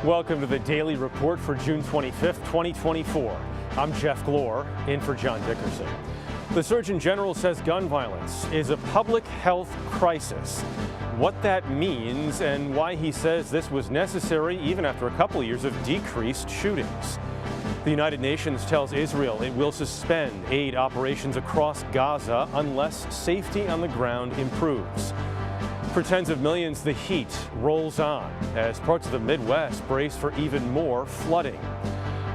Welcome to the Daily Report for June 25th, 2024. I'm Jeff Glor, in for John Dickerson. The Surgeon General says gun violence is a public health crisis. What that means and why he says this was necessary even after a couple of years of decreased shootings. The United Nations tells Israel it will suspend aid operations across Gaza unless safety on the ground improves. For tens of millions, the heat rolls on as parts of the Midwest brace for even more flooding.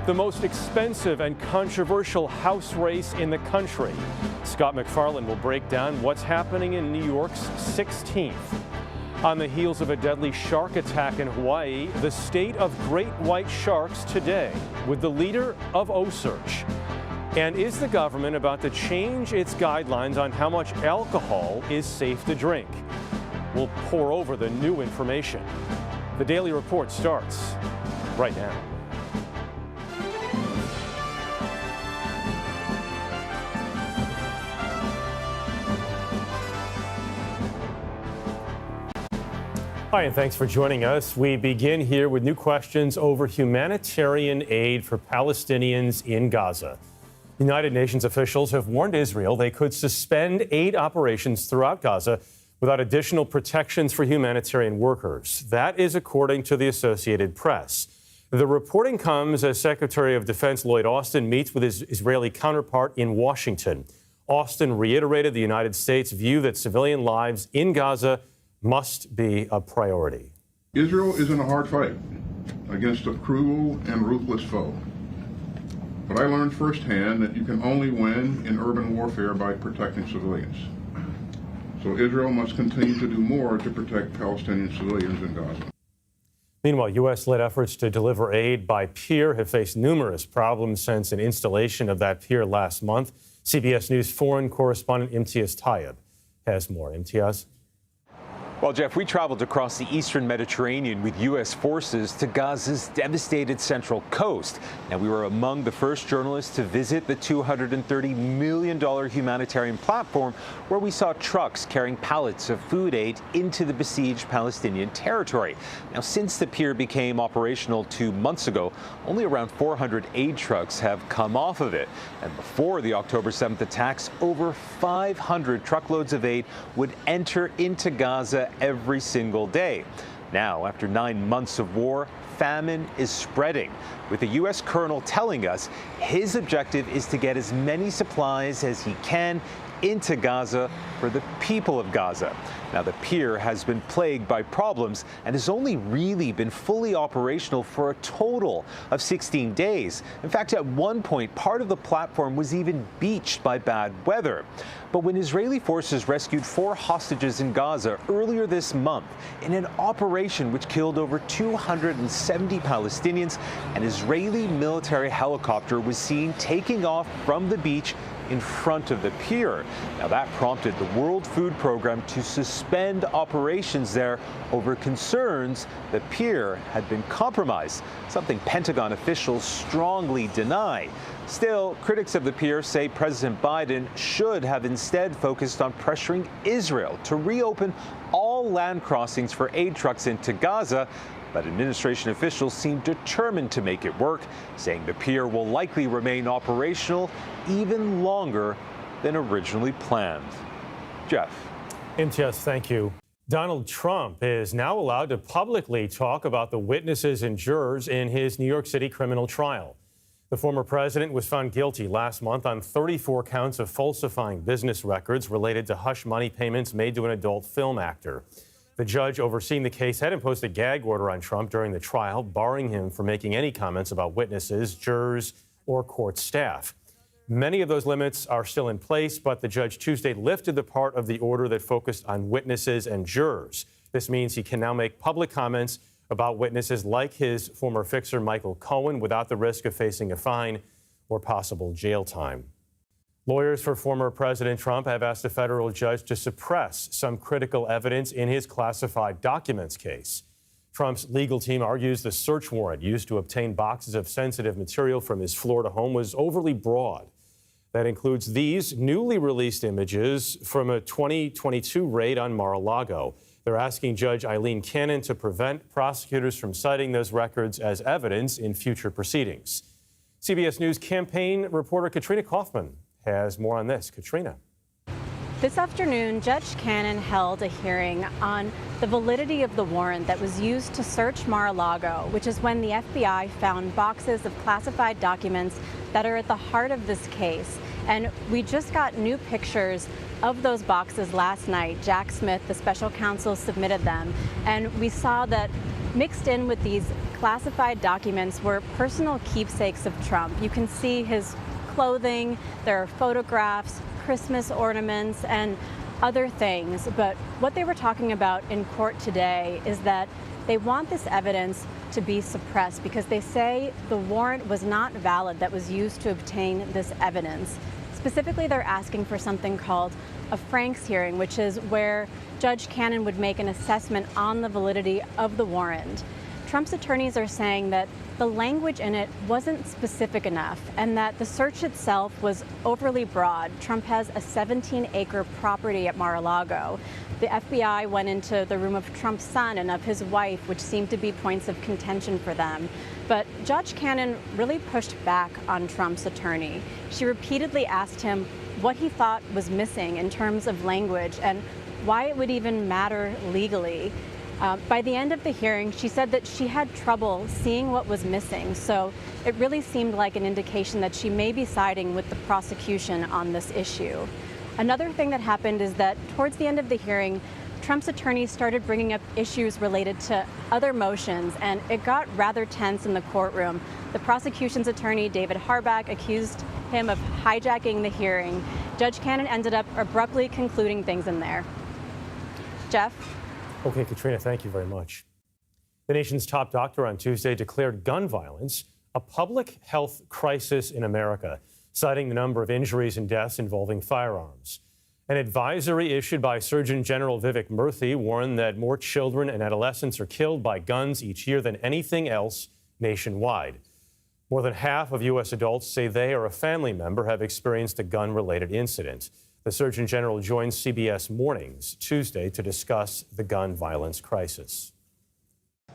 The most expensive and controversial House race in the country. Scott MacFarlane will break down what's happening in New York's 16th. On the heels of a deadly shark attack in Hawaii, the state of great white sharks today with the leader of OSearch. And is the government about to change its guidelines on how much alcohol is safe to drink? We'll pour over the new information. The Daily Report starts right now. Hi, and thanks for joining us. We begin here with new questions over humanitarian aid for Palestinians in Gaza. United Nations officials have warned Israel they could suspend aid operations throughout Gaza without additional protections for humanitarian workers. That is according to the Associated Press. The reporting comes as Secretary of Defense Lloyd Austin meets with his Israeli counterpart in Washington. Austin reiterated the United States' view that civilian lives in Gaza must be a priority. Israel is in a hard fight against a cruel and ruthless foe. But I learned firsthand that you can only win in urban warfare by protecting civilians. So Israel must continue to do more to protect Palestinian civilians in Gaza. Meanwhile, U.S.-led efforts to deliver aid by pier have faced numerous problems since an installation of that pier last month. CBS News foreign correspondent Imtiaz Tayeb has more. Imtiaz? Well, Jeff, we traveled across the eastern Mediterranean with U.S. forces to Gaza's devastated central coast. Now, we were among the first journalists to visit the $230 million humanitarian platform where we saw trucks carrying pallets of food aid into the besieged Palestinian territory. Now, since the pier became operational 2 months ago, only around 400 aid trucks have come off of it. And before the October 7th attacks, over 500 truckloads of aid would enter into Gaza every single day. Now, after 9 months of war, famine is spreading, with the U.S. colonel telling us his objective is to get as many supplies as he can into Gaza for the people of Gaza. Now, the pier has been plagued by problems and has only really been fully operational for a total of 16 days. In fact, at one point, part of the platform was even beached by bad weather. But when Israeli forces rescued 4 hostages in Gaza earlier this month in an operation which killed over 270 Palestinians, an Israeli military helicopter was seen taking off from the beach in front of the pier. Now, that prompted the World Food Program to suspend operations there over concerns the pier had been compromised, something Pentagon officials strongly deny. Still, critics of the pier say President Biden should have instead focused on pressuring Israel to reopen all land crossings for aid trucks into Gaza. But administration officials seem determined to make it work, saying the pier will likely remain operational even longer than originally planned. Jeff. Imtiaz, thank you. Donald Trump is now allowed to publicly talk about the witnesses and jurors in his New York City criminal trial. The former president was found guilty last month on 34 counts of falsifying business records related to hush money payments made to an adult film actor. The judge overseeing the case had imposed a gag order on Trump during the trial, barring him from making any comments about witnesses, jurors, or court staff. Many of those limits are still in place, but the judge Tuesday lifted the part of the order that focused on witnesses and jurors. This means he can now make public comments about witnesses like his former fixer Michael Cohen without the risk of facing a fine or possible jail time. Lawyers for former President Trump have asked a federal judge to suppress some critical evidence in his classified documents case. Trump's legal team argues the search warrant used to obtain boxes of sensitive material from his Florida home was overly broad. That includes these newly released images from a 2022 raid on Mar-a-Lago. They're asking Judge Eileen Cannon to prevent prosecutors from citing those records as evidence in future proceedings. CBS News campaign reporter Katrina Kaufman has more on this. Katrina. This afternoon, Judge Cannon held a hearing on the validity of the warrant that was used to search Mar-a-Lago, which is when the FBI found boxes of classified documents that are at the heart of this case. And we just got new pictures of those boxes last night. Jack Smith, the special counsel, submitted them. And we saw that mixed in with these classified documents were personal keepsakes of Trump. You can see his clothing, there are photographs, Christmas ornaments, and other things. But what they were talking about in court today is that they want this evidence to be suppressed because they say the warrant was not valid that was used to obtain this evidence. Specifically, they're asking for something called a Franks hearing, which is where Judge Cannon would make an assessment on the validity of the warrant. Trump's attorneys are saying that the language in it wasn't specific enough and that the search itself was overly broad. Trump has a 17-acre property at Mar-a-Lago. The FBI went into the room of Trump's son and of his wife, which seemed to be points of contention for them. But Judge Cannon really pushed back on Trump's attorney. She repeatedly asked him what he thought was missing in terms of language and why it would even matter legally. By the end of the hearing, she said that she had trouble seeing what was missing, so it really seemed like an indication that she may be siding with the prosecution on this issue. Another thing that happened is that towards the end of the hearing, Trump's attorney started bringing up issues related to other motions, and it got rather tense in the courtroom. The prosecution's attorney, David Harback, accused him of hijacking the hearing. Judge Cannon ended up abruptly concluding things in there. Jeff? Okay, Katrina, thank you very much. The nation's top doctor on Tuesday declared gun violence a public health crisis in America, citing the number of injuries and deaths involving firearms. An advisory issued by Surgeon General Vivek Murthy warned that more children and adolescents are killed by guns each year than anything else nationwide. More than half of U.S. adults say they or a family member have experienced a gun-related incident. The Surgeon General joins CBS Mornings Tuesday to discuss the gun violence crisis.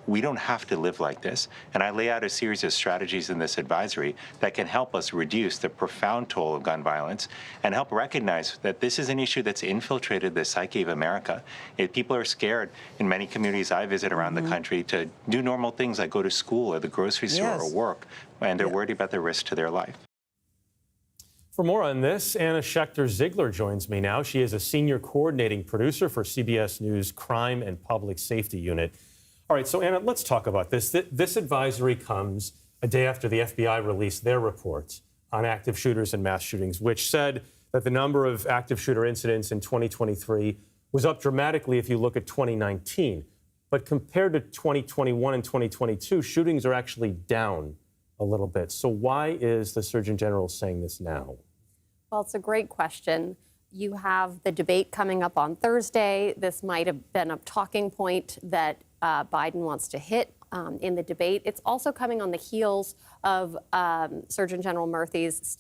We don't have to live like this, and I lay out a series of strategies in this advisory that can help us reduce the profound toll of gun violence and help recognize that this is an issue that's infiltrated the psyche of America. People are scared in many communities I visit around the country to do normal things like go to school or the grocery store or work, and they're worried about the risk to their life. For more on this, Anna Schechter-Ziegler joins me now. She is a senior coordinating producer for CBS News Crime and Public Safety Unit. All right, so Anna, let's talk about this. This advisory comes a day after the FBI released their report on active shooters and mass shootings, which said that the number of active shooter incidents in 2023 was up dramatically if you look at 2019. But compared to 2021 and 2022, shootings are actually down a little bit. So why is the Surgeon General saying this now? Well, it's a great question. You have the debate coming up on Thursday. This might have been a talking point that Biden wants to hit in the debate. It's also coming on the heels of Surgeon General Murthy's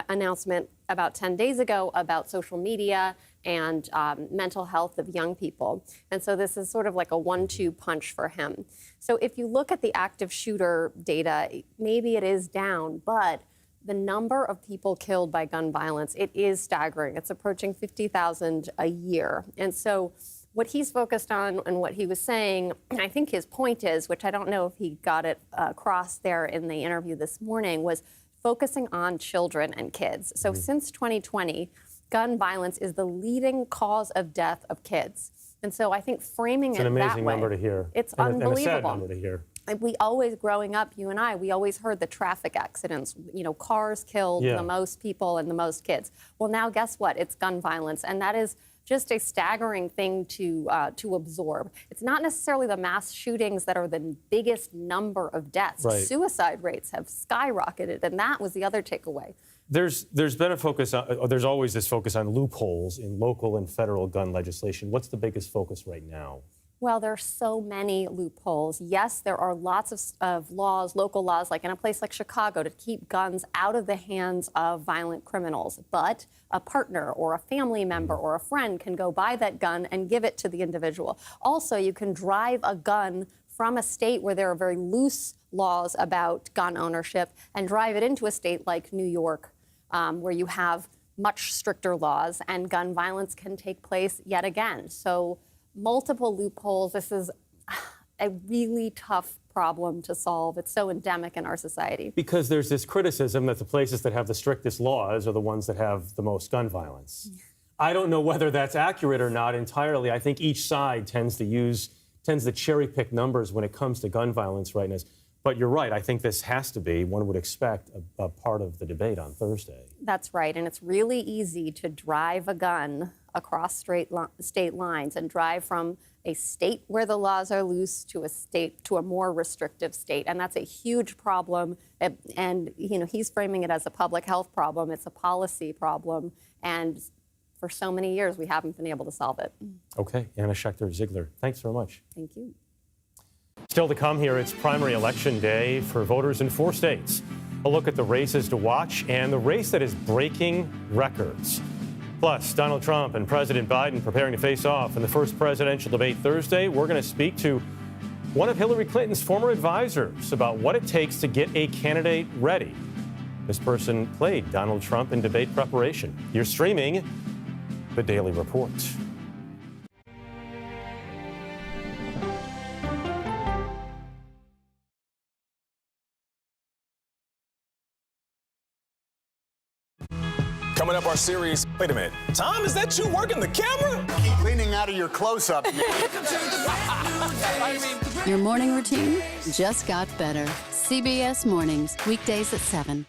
announcement about 10 days ago about social media and mental health of young people. And so this is sort of like a 1-2 punch for him. So if you look at the active shooter data, maybe it is down, but the number of people killed by gun violence, it is staggering. It's approaching 50,000 a year. And so what he's focused on and what he was saying, I think his point is, which I don't know if he got it across there in the interview this morning, was focusing on children and kids. So since 2020, gun violence is the leading cause of death of kids. And so I think framing it that way. It's an amazing number to hear. It's unbelievable. And a sad number to hear. We always, growing up, you and I, we always heard the traffic accidents, you know, cars killed the most people and the most kids. Well, now guess what? It's gun violence. And that is just a staggering thing to absorb. It's not necessarily the mass shootings that are the biggest number of deaths. Right. Suicide rates have skyrocketed, and that was the other takeaway. There's been a focus on, there's always this focus on loopholes in local and federal gun legislation. What's the biggest focus right now? Well, there are so many loopholes. Yes, there are lots of laws, local laws, like in a place like Chicago, to keep guns out of the hands of violent criminals. But a partner or a family member or a friend can go buy that gun and give it to the individual. Also, you can drive a gun from a state where there are very loose laws about gun ownership and drive it into a state like New York, where you have much stricter laws, and gun violence can take place yet again. So multiple loopholes. This is a really tough problem to solve. It's so endemic in our society. Because there's this criticism that the places that have the strictest laws are the ones that have the most gun violence. I don't know whether that's accurate or not entirely. I think each side tends to cherry pick numbers when it comes to gun violence right now. But you're right. I think this has to be, one would expect, a part of the debate on Thursday. That's right. And it's really easy to drive a gun across state lines and drive from a state where the laws are loose to a more restrictive state. And that's a huge problem. And, he's framing it as a public health problem. It's a policy problem. And for so many years, we haven't been able to solve it. Okay. Anna Schechter-Ziegler, thanks very much. Thank you. Still to come here, it's primary election day for voters in 4 states. A look at the races to watch and the race that is breaking records. Plus, Donald Trump and President Biden preparing to face off in the first presidential debate Thursday. We're going to speak to one of Hillary Clinton's former advisors about what it takes to get a candidate ready. This person played Donald Trump in debate preparation. You're streaming The Daily Report. Coming up, our series. Wait a minute. Tom, is that you working the camera? Keep leaning out of your close-up. Your morning routine just got better. CBS Mornings, weekdays at 7.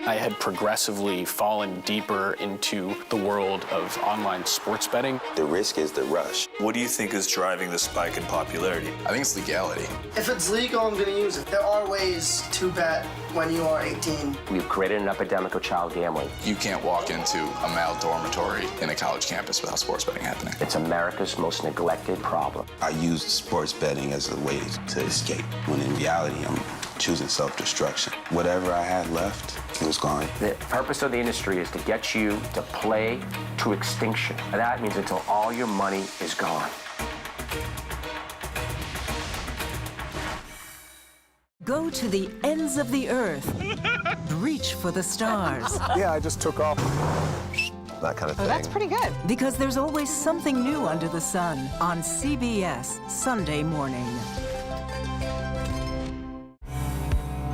I had progressively fallen deeper into the world of online sports betting. The risk is the rush. What do you think is driving the spike in popularity? I think it's legality. If it's legal, I'm going to use it. There are ways to bet when you are 18. We've created an epidemic of child gambling. You can't walk into a male dormitory in a college campus without sports betting happening. It's America's most neglected problem. I used sports betting as a way to escape, when in reality, I'm choosing self-destruction. Whatever I had left, it was gone. The purpose of the industry is to get you to play to extinction. And that means until all your money is gone. Go to the ends of the earth. Reach for the stars. Yeah, I just took off. That kind of thing. Oh, that's pretty good. Because there's always something new under the sun on CBS Sunday morning.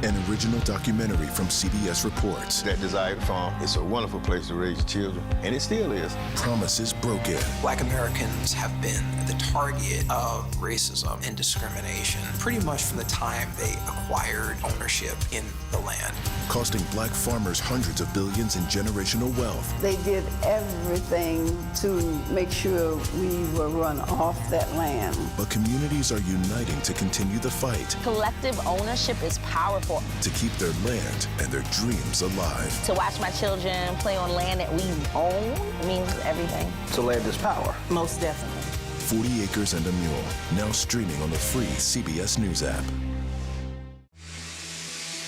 An original documentary from CBS Reports. That desired farm, it's a wonderful place to raise children, and it still is. Promises broken. Black Americans have been the target of racism and discrimination pretty much from the time they acquired ownership in the land. Costing black farmers hundreds of billions in generational wealth. They did everything to make sure we were run off that land. But communities are uniting to continue the fight. Collective ownership is powerful. To keep their land and their dreams alive. To watch my children play on land that we own means everything. So land is power. Most definitely. 40 Acres and a Mule, now streaming on the free CBS News app.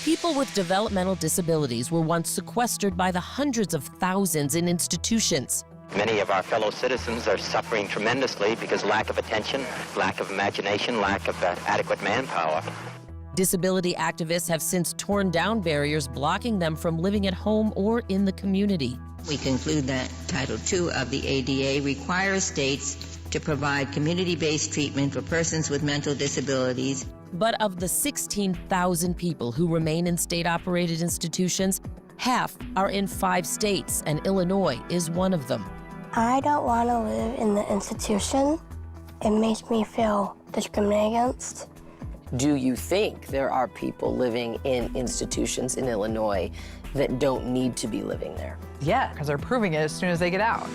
People with developmental disabilities were once sequestered by the hundreds of thousands in institutions. Many of our fellow citizens are suffering tremendously because lack of attention, lack of imagination, lack of adequate manpower. Disability activists have since torn down barriers blocking them from living at home or in the community. We conclude that Title II of the ADA requires states to provide community-based treatment for persons with mental disabilities. But of the 16,000 people who remain in state-operated institutions, half are in 5 states, and Illinois is one of them. I don't want to live in the institution. It makes me feel discriminated against. Do you think there are people living in institutions in Illinois that don't need to be living there? Yeah, because they're proving it as soon as they get out.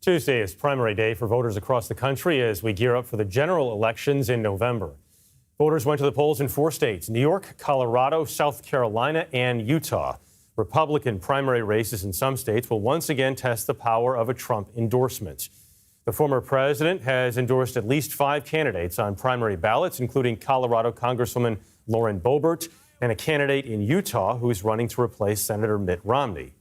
Tuesday is primary day for voters across the country as we gear up for the general elections in November. Voters went to the polls in 4 states: New York, Colorado, South Carolina, and Utah. Republican primary races in some states will once again test the power of a Trump endorsement. The former president has endorsed at least 5 candidates on primary ballots, including Colorado Congresswoman Lauren Boebert and a candidate in Utah who's running to replace Senator Mitt Romney.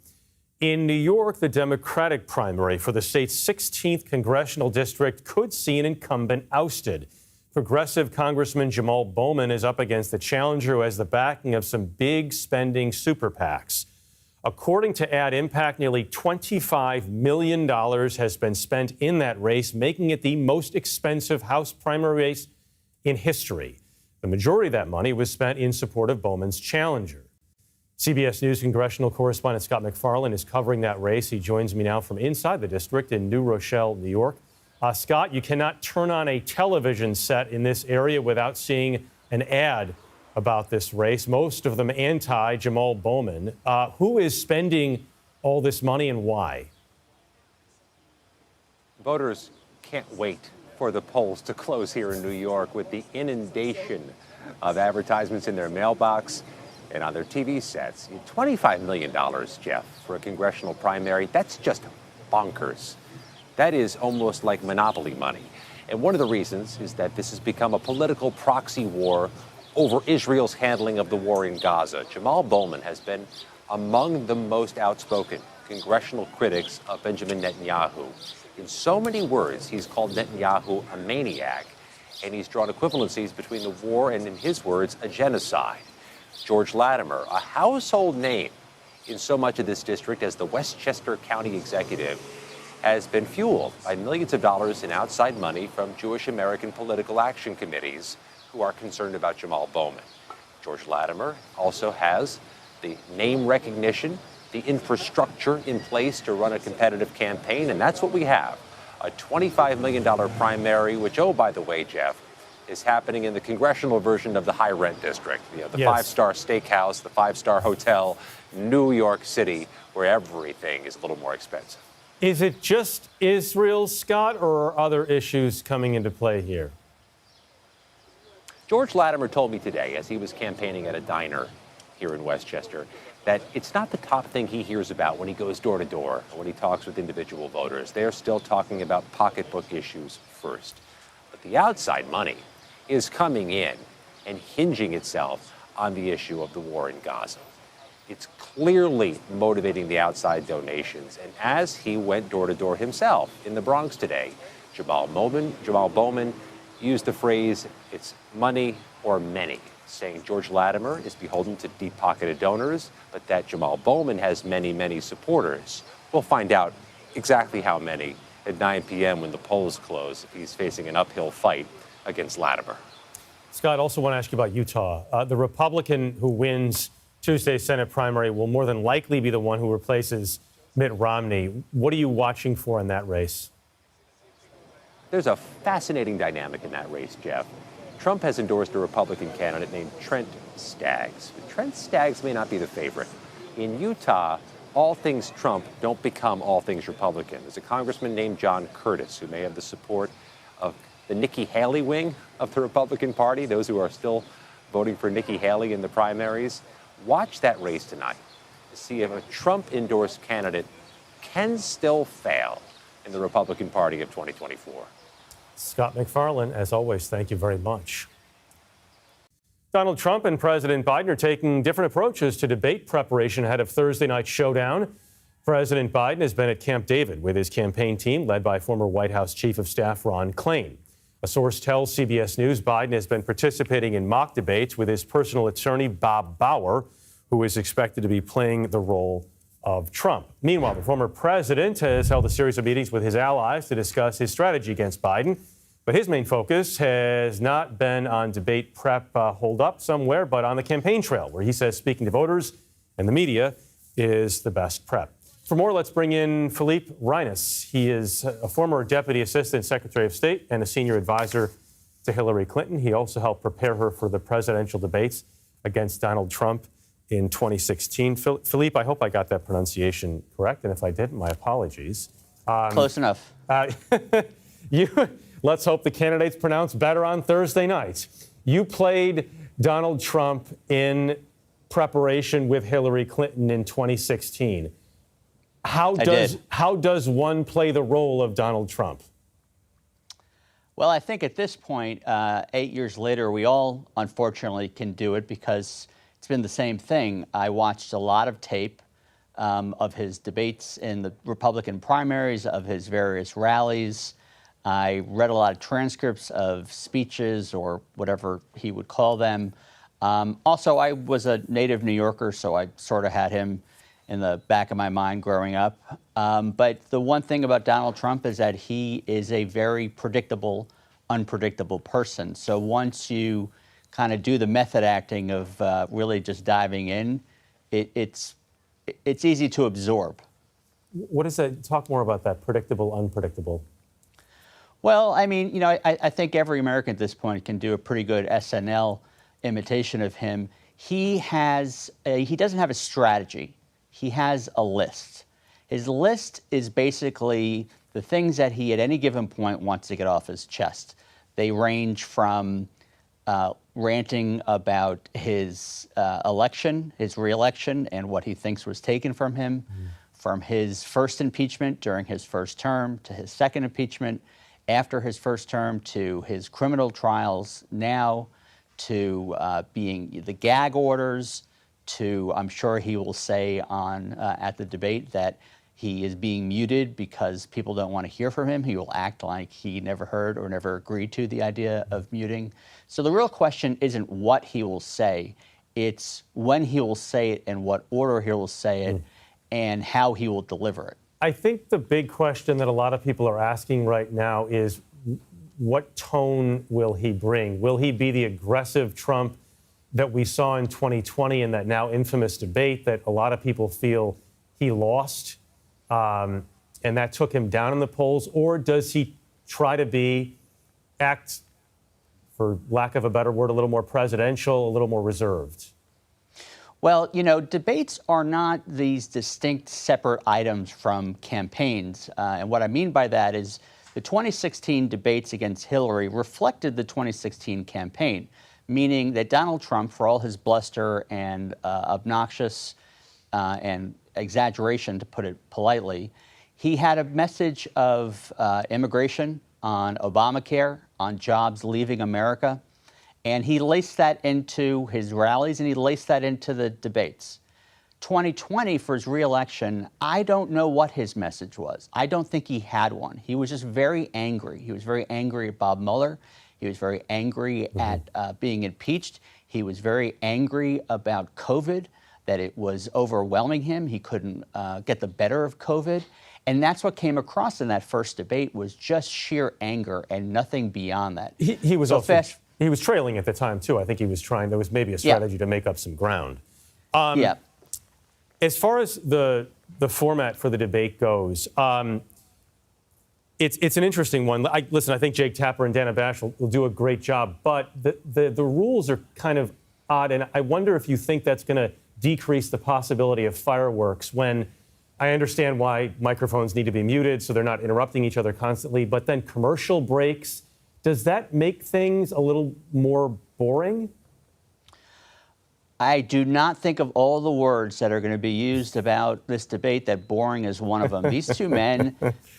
In New York, the Democratic primary for the state's 16th congressional district could see an incumbent ousted. Progressive Congressman Jamal Bowman is up against the challenger who has the backing of some big spending super PACs. According to Ad Impact, nearly $25 million has been spent in that race, making it the most expensive House primary race in history. The majority of that money was spent in support of Bowman's challenger. CBS News congressional correspondent Scott MacFarlane is covering that race. He joins me now from inside the district in New Rochelle, New York. Scott, you cannot turn on a television set in this area without seeing an ad about this race, most of them anti-Jamal Bowman. Who is spending all this money and why? Voters can't wait for the polls to close here in New York with the inundation of advertisements in their mailbox and on their TV sets. $25 million, Jeff, for a congressional primary, that's just bonkers. That is almost like monopoly money. And one of the reasons is that this has become a political proxy war over Israel's handling of the war in Gaza. Jamal Bowman has been among the most outspoken congressional critics of Benjamin Netanyahu. In so many words, he's called Netanyahu a maniac, and he's drawn equivalencies between the war and, in his words, a genocide. George Latimer, a household name in so much of this district as the Westchester County executive, has been fueled by millions of dollars in outside money from Jewish American political action committees who are concerned about Jamal Bowman. George Latimer also has the name recognition, the infrastructure in place to run a competitive campaign, and that's what we have. A $25 million primary, which, oh, by the way, Jeff, is happening in the congressional version of the high rent district, the Yes. 5-star steakhouse, the 5-star hotel, New York City, where everything is a little more expensive. Is it just Israel, Scott, or are other issues coming into play here? George Latimer told me today, as he was campaigning at a diner here in Westchester, that it's not the top thing he hears about when he goes door to door or when he talks with individual voters. They're still talking about pocketbook issues first. But the outside money is coming in and hinging itself on the issue of the war in Gaza. It's clearly motivating the outside donations. And as he went door to door himself in the Bronx today, Jamal Bowman used the phrase, it's money or many, saying George Latimer is beholden to deep-pocketed donors, but that Jamal Bowman has many, many supporters. We'll find out exactly how many at 9 p.m. when the polls close if he's facing an uphill fight against Latimer. Scott, I also want to ask you about Utah. The Republican who wins Tuesday's Senate primary will more than likely be the one who replaces Mitt Romney. What are you watching for in that race? There's a fascinating dynamic in that race, Jeff. Trump has endorsed a Republican candidate named Trent Staggs. But Trent Staggs may not be the favorite. In Utah, all things Trump don't become all things Republican. There's a congressman named John Curtis who may have the support of the Nikki Haley wing of the Republican Party, those who are still voting for Nikki Haley in the primaries. Watch that race tonight to see if a Trump-endorsed candidate can still fail in the Republican Party of 2024. Scott MacFarlane, as always, thank you very much. Donald Trump and President Biden are taking different approaches to debate preparation ahead of Thursday night's showdown. President Biden has been at Camp David with his campaign team, led by former White House Chief of Staff Ron Klain. A source tells CBS News Biden has been participating in mock debates with his personal attorney, Bob Bauer, who is expected to be playing the role of Trump. Meanwhile, the former president has held a series of meetings with his allies to discuss his strategy against Biden. But his main focus has not been on debate prep holed up somewhere, but on the campaign trail, where he says speaking to voters and the media is the best prep. For more, let's bring in Philippe Reines. He is a former Deputy Assistant Secretary of State and a senior advisor to Hillary Clinton. He also helped prepare her for the presidential debates against Donald Trump in 2016. Philippe, I hope I got that pronunciation correct, and if I didn't, my apologies. Close enough. Let's hope the candidates pronounce better on Thursday night. You played Donald Trump in preparation with Hillary Clinton in 2016. How does one play the role of Donald Trump? Well, I think at this point, 8 years later, we all unfortunately can do it because it's been the same thing. I watched a lot of tape of his debates in the Republican primaries, of his various rallies. I read a lot of transcripts of speeches or whatever he would call them. Also, I was a native New Yorker, so I sort of had him in the back of my mind growing up. But the one thing about Donald Trump is that he is a very predictable, unpredictable person. So once you kind of do the method acting of really just diving in, it's easy to absorb. What is that? Talk more about that, predictable, unpredictable. Well, I mean, you know, I think every American at this point can do a pretty good SNL imitation of him. He doesn't have a strategy. He has a list. His list is basically the things that he at any given point wants to get off his chest. They range from ranting about his election, his re-election, and what he thinks was taken from him, from his first impeachment during his first term to his second impeachment after his first term, to his criminal trials now, to being the gag orders, to I'm sure he will say on at the debate that he is being muted because people don't want to hear from him. He will act like he never heard or never agreed to the idea of muting. So the real question isn't what he will say, it's when he will say it and what order he will say it and how he will deliver it. I think the big question that a lot of people are asking right now is what tone will he bring? Will he be the aggressive Trump that we saw in 2020 in that now infamous debate that a lot of people feel he lost and that took him down in the polls? Or does he try to act, for lack of a better word, a little more presidential, a little more reserved? Well, you know, debates are not these distinct separate items from campaigns. And what I mean by that is the 2016 debates against Hillary reflected the 2016 campaign, meaning that Donald Trump, for all his bluster and obnoxious and exaggeration, to put it politely, he had a message of immigration, on Obamacare, on jobs leaving America. And he laced that into his rallies and he laced that into the debates. 2020, for his re-election, I don't know what his message was. I don't think he had one. He was just very angry. He was very angry at Bob Mueller. He was very angry at being impeached. He was very angry about COVID, that it was overwhelming him. He couldn't get the better of COVID. And that's what came across in that first debate, was just sheer anger and nothing beyond that. He was he was trailing at the time, too. I think he was trying, there was maybe a strategy to make up some ground. As far as the format for the debate goes, it's an interesting one. Listen, I think Jake Tapper and Dana Bash will do a great job, but the rules are kind of odd, and I wonder if you think that's going to decrease the possibility of fireworks when I understand why microphones need to be muted so they're not interrupting each other constantly, but then commercial breaks, does that make things a little more boring? I do not think of all the words that are going to be used about this debate that boring is one of them. These two men,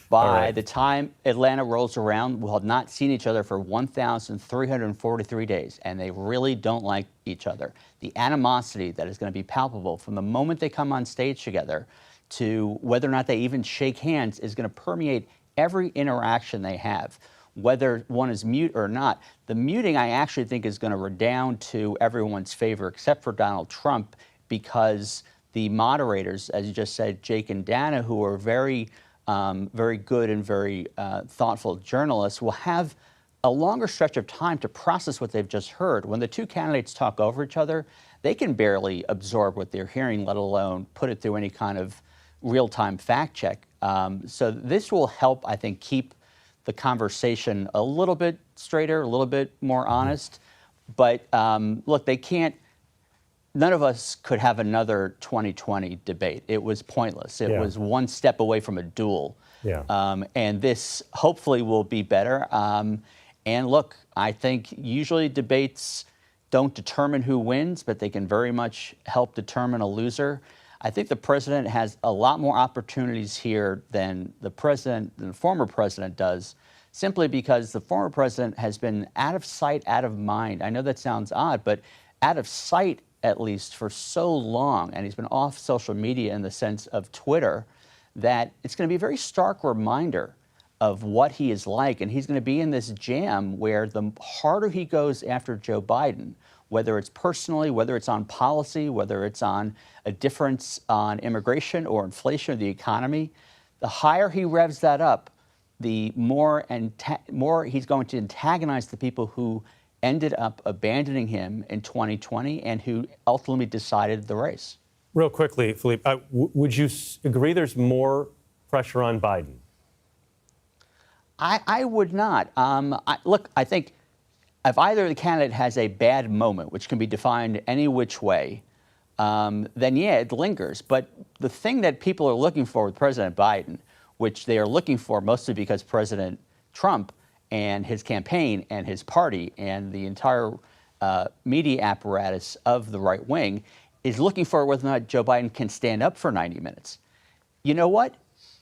by the time Atlanta rolls around, will have not seen each other for 1,343 days, and they really don't like each other. The animosity that is going to be palpable from the moment they come on stage together to whether or not they even shake hands is going to permeate every interaction they have, whether one is mute or not. The muting, I actually think, is going to redound to everyone's favor, except for Donald Trump, because the moderators, as you just said, Jake and Dana, who are very good and very thoughtful journalists, will have a longer stretch of time to process what they've just heard. When the two candidates talk over each other, they can barely absorb what they're hearing, let alone put it through any kind of real-time fact check. So this will help, I think, keep the conversation a little bit straighter, a little bit more honest. But look, none of us could have another 2020 debate. It was pointless. It was one step away from a duel. And this hopefully will be better. And look, I think usually debates don't determine who wins, but they can very much help determine a loser. I think the president has a lot more opportunities here than the former president does, simply because the former president has been out of sight, out of mind. I know that sounds odd, but out of sight, at least, for so long, and he's been off social media in the sense of Twitter, that it's going to be a very stark reminder of what he is like. And he's going to be in this jam where the harder he goes after Joe Biden, whether it's personally, whether it's on policy, whether it's on a difference on immigration or inflation or the economy, the higher he revs that up, the more he's going to antagonize the people who ended up abandoning him in 2020 and who ultimately decided the race. Real quickly, Philippe, would you agree there's more pressure on Biden? I would not. Look, I think if either the candidate has a bad moment, which can be defined any which way, then yeah, it lingers. But the thing that people are looking for with President Biden, which they are looking for mostly because President Trump and his campaign and his party and the entire media apparatus of the right wing is looking for whether or not Joe Biden can stand up for 90 minutes. You know what?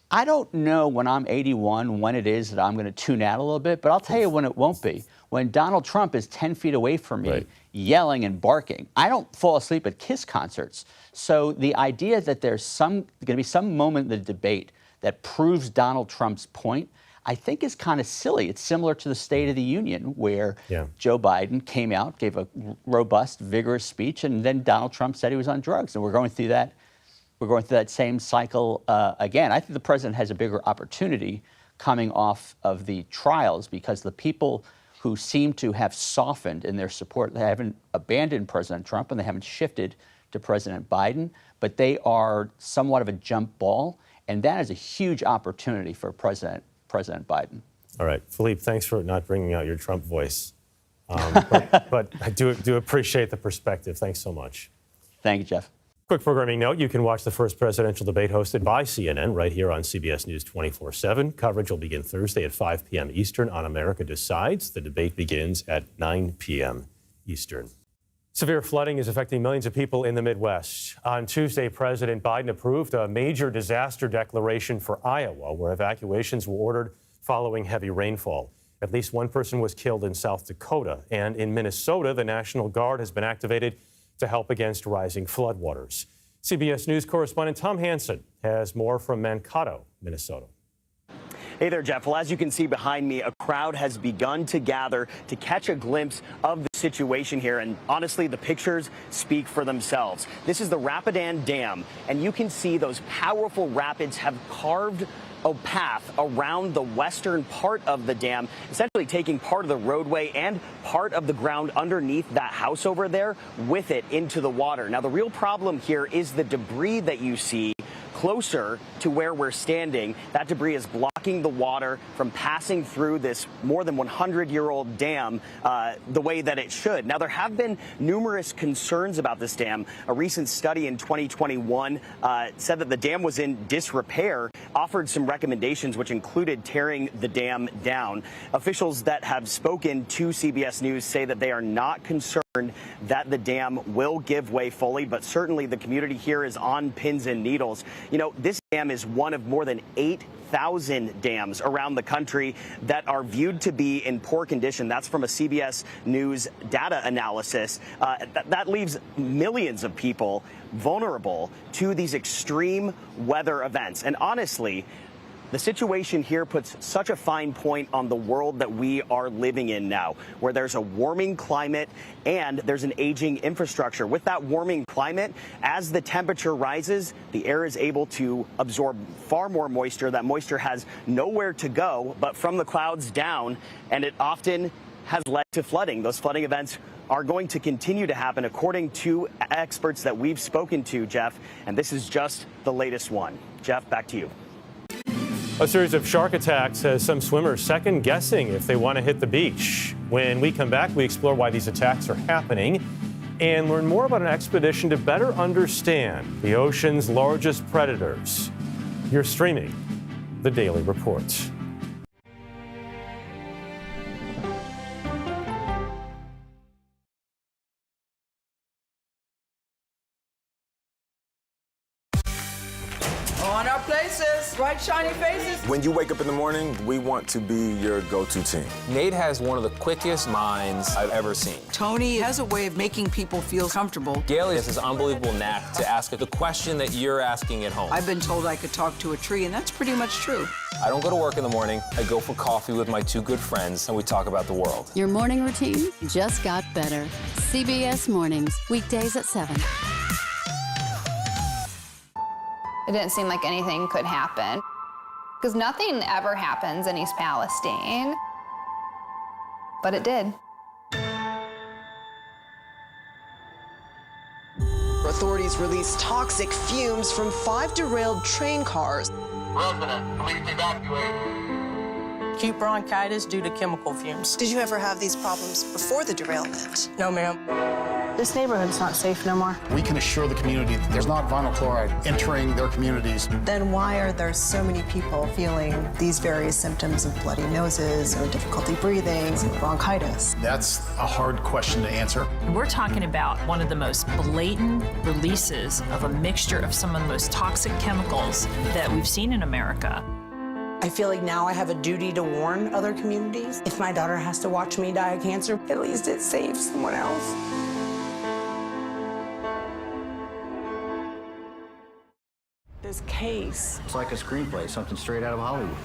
I don't know when I'm 81 when it is that I'm going to tune out a little bit, but I'll tell you when it won't be. When Donald Trump is 10 feet away from me, yelling and barking. I don't fall asleep at Kiss concerts. So the idea that there's going to be some moment in the debate that proves Donald Trump's point, I think is kind of silly. It's similar to the State of the Union, where Joe Biden came out, gave a robust, vigorous speech, and then Donald Trump said he was on drugs. And we're going through that. We're going through that same cycle again. I think the president has a bigger opportunity coming off of the trials because the people who seem to have softened in their support, they haven't abandoned President Trump and they haven't shifted to President Biden, but they are somewhat of a jump ball. And that is a huge opportunity for President Biden. All right, Philippe, thanks for not bringing out your Trump voice. But I do appreciate the perspective. Thanks so much. Thank you, Jeff. Quick programming note, you can watch the first presidential debate hosted by CNN right here on CBS News 24/7. Coverage will begin Thursday at 5 p.m. Eastern on America Decides. The debate begins at 9 p.m. Eastern. Severe flooding is affecting millions of people in the Midwest. On Tuesday, President Biden approved a major disaster declaration for Iowa, where evacuations were ordered following heavy rainfall. At least one person was killed in South Dakota. And in Minnesota, the National Guard has been activated to help against rising floodwaters. CBS News correspondent Tom Hansen has more from Mankato, Minnesota. Hey there, Jeff. Well, as you can see behind me, a crowd has begun to gather to catch a glimpse of the situation here. And honestly, the pictures speak for themselves. This is the Rapidan Dam, and you can see those powerful rapids have carved a path around the western part of the dam, essentially taking part of the roadway and part of the ground underneath that house over there with it into the water. Now, the real problem here is the debris that you see closer to where we're standing. That debris is blocking the water from passing through this more than 100-year-old dam the way that it should. Now, there have been numerous concerns about this dam. A recent study in 2021 said that the dam was in disrepair, offered some recommendations which included tearing the dam down. Officials that have spoken to CBS News say that they are not concerned that the dam will give way fully, but certainly the community here is on pins and needles. You know, this dam is one of more than 8,000 dams around the country that are viewed to be in poor condition. That's from a CBS News data analysis. That leaves millions of people vulnerable to these extreme weather events. And honestly, the situation here puts such a fine point on the world that we are living in now, where there's a warming climate and there's an aging infrastructure. With that warming climate, as the temperature rises, the air is able to absorb far more moisture. That moisture has nowhere to go but from the clouds down, and it often has led to flooding. Those flooding events are going to continue to happen, according to experts that we've spoken to, Jeff, and this is just the latest one. Jeff, back to you. A series of shark attacks has some swimmers second-guessing if they want to hit the beach. When we come back, we explore why these attacks are happening and learn more about an expedition to better understand the ocean's largest predators. You're streaming The Daily Report. Find our places, bright, shiny faces. When you wake up in the morning, we want to be your go-to team. Nate has one of the quickest minds I've ever seen. Tony has a way of making people feel comfortable. Gailey has this unbelievable knack to ask the question that you're asking at home. I've been told I could talk to a tree, and that's pretty much true. I don't go to work in the morning. I go for coffee with my two good friends, and we talk about the world. Your morning routine just got better. CBS Mornings, weekdays at 7. It didn't seem like anything could happen, because nothing ever happens in East Palestine, but it did. Authorities released toxic fumes from 5 derailed train cars. Resident, please evacuate. Acute bronchitis due to chemical fumes. Did you ever have these problems before the derailment? No, ma'am. This neighborhood's not safe no more. We can assure the community that there's not vinyl chloride entering their communities. Then why are there so many people feeling these various symptoms of bloody noses or difficulty breathing, bronchitis? That's a hard question to answer. We're talking about one of the most blatant releases of a mixture of some of the most toxic chemicals that we've seen in America. I feel like now I have a duty to warn other communities. If my daughter has to watch me die of cancer, at least it saves someone else. This case. It's like a screenplay, something straight out of Hollywood.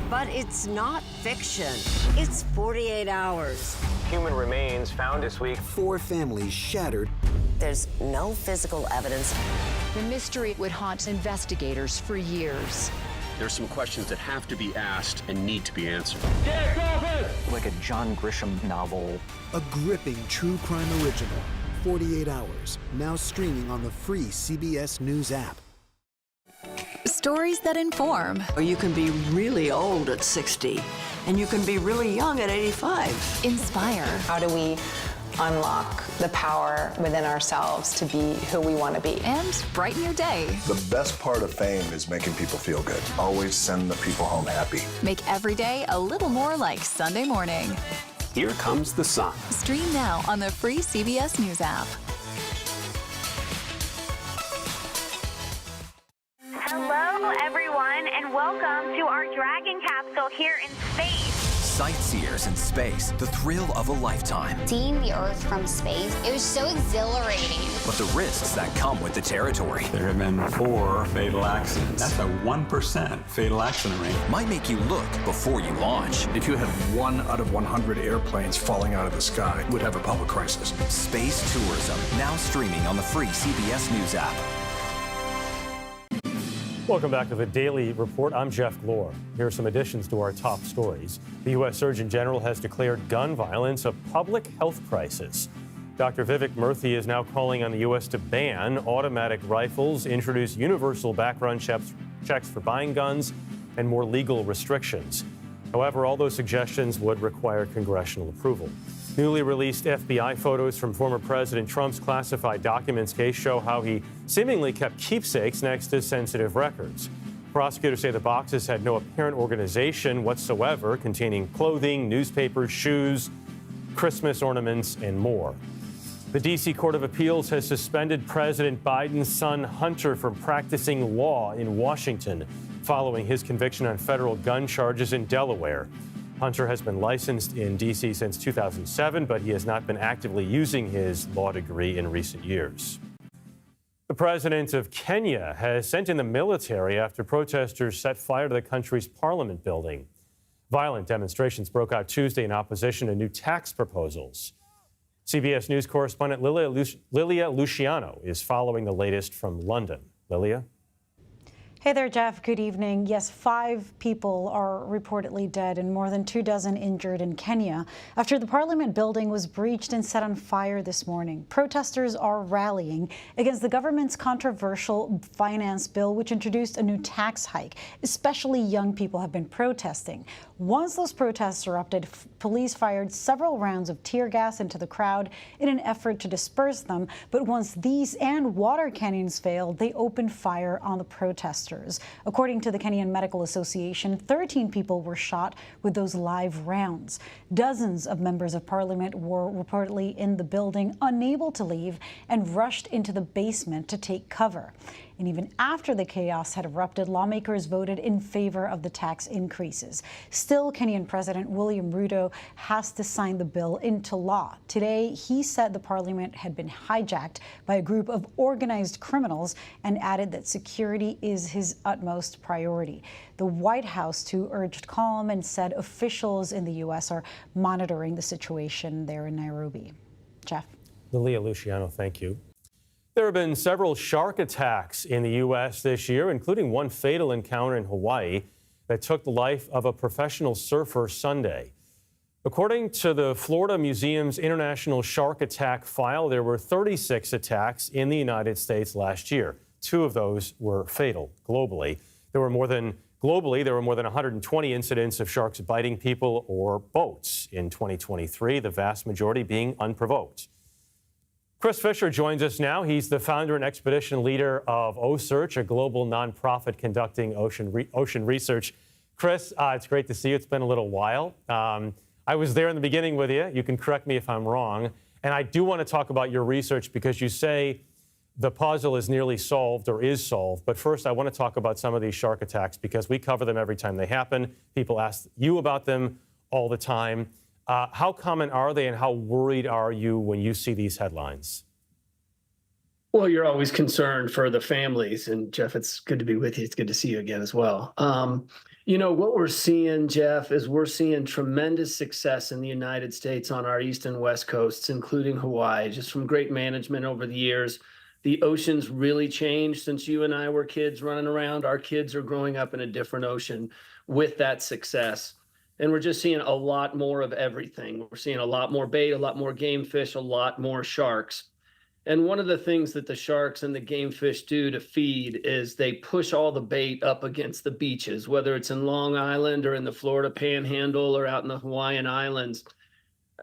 But it's not fiction. It's 48 hours. Human remains found this week. 4 families shattered. There's no physical evidence. The mystery would haunt investigators for years. There's some questions that have to be asked and need to be answered. Like a John Grisham novel. A gripping true crime original. 48 hours. Now streaming on the free CBS News app. Stories that inform. You can be really old at 60, and you can be really young at 85. Inspire. How do we unlock the power within ourselves to be who we want to be? And brighten your day. The best part of fame is making people feel good. Always send the people home happy. Make every day a little more like Sunday morning. Here comes the sun. Stream now on the free CBS News app. Hello, everyone, and welcome to our Dragon capsule here in space. Sightseers in space, the thrill of a lifetime. Seeing the Earth from space, it was so exhilarating. But the risks that come with the territory. There have been 4 fatal accidents. That's a 1% fatal accident rate. Might make you look before you launch. If you had 1 out of 100 airplanes falling out of the sky, we'd have a public crisis. Space tourism, now streaming on the free CBS News app. Welcome back to the Daily Report. I'm Jeff Glor. Here are some additions to our top stories. The U.S. Surgeon General has declared gun violence a public health crisis. Dr. Vivek Murthy is now calling on the U.S. to ban automatic rifles, introduce universal background checks for buying guns, and more legal restrictions. However, all those suggestions would require congressional approval. Newly released FBI photos from former President Trump's classified documents case show how he seemingly kept keepsakes next to sensitive records. Prosecutors say the boxes had no apparent organization whatsoever, containing clothing, newspapers, shoes, Christmas ornaments, and more. The D.C. Court of Appeals has suspended President Biden's son Hunter from practicing law in Washington following his conviction on federal gun charges in Delaware. Hunter has been licensed in D.C. since 2007, but he has not been actively using his law degree in recent years. The president of Kenya has sent in the military after protesters set fire to the country's parliament building. Violent demonstrations broke out Tuesday in opposition to new tax proposals. CBS News correspondent Lilia Luciano is following the latest from London. Lilia? Hey there, Jeff. Good evening. Yes, 5 people are reportedly dead and more than 24 injured in Kenya after the parliament building was breached and set on fire this morning. Protesters are rallying against the government's controversial finance bill, which introduced a new tax hike. Especially young people have been protesting. Once those protests erupted, police fired several rounds of tear gas into the crowd in an effort to disperse them. But once these and water cannons failed, they opened fire on the protesters. According to the Kenyan Medical Association, 13 people were shot with those live rounds. Dozens of members of parliament were reportedly in the building, unable to leave, and rushed into the basement to take cover. And even after the chaos had erupted, lawmakers voted in favor of the tax increases. Still, Kenyan President William Ruto has to sign the bill into law. Today, he said the parliament had been hijacked by a group of organized criminals and added that security is his utmost priority. The White House, too, urged calm and said officials in the U.S. are monitoring the situation there in Nairobi. Jeff. Lilia Luciano, thank you. There have been several shark attacks in the U.S. this year, including one fatal encounter in Hawaii that took the life of a professional surfer Sunday. According to the Florida Museum's International Shark Attack File, there were 36 attacks in the United States last year. 2 of those were fatal globally. There were more than 120 incidents of sharks biting people or boats in 2023, the vast majority being unprovoked. Chris Fisher joins us now. He's the founder and expedition leader of OSearch, a global nonprofit conducting ocean research. Chris, it's great to see you. It's been a little while. I was there in the beginning with you. You can correct me if I'm wrong. And I do want to talk about your research because you say the puzzle is nearly solved or is solved. But first, I want to talk about some of these shark attacks because we cover them every time they happen. People ask you about them all the time. How common are they and how worried are you when you see these headlines? Well, you're always concerned for the families. And Jeff, it's good to be with you. It's good to see you again as well. You know, what we're seeing, Jeff, is we're seeing tremendous success in the United States on our east and west coasts, including Hawaii, just from great management over the years. The ocean's really changed since you and I were kids running around. Our kids are growing up in a different ocean with that success. And we're just seeing a lot more of everything. We're seeing a lot more bait, a lot more game fish, a lot more sharks. And one of the things that the sharks and the game fish do to feed is they push all the bait up against the beaches, whether it's in Long Island or in the Florida Panhandle or out in the Hawaiian Islands,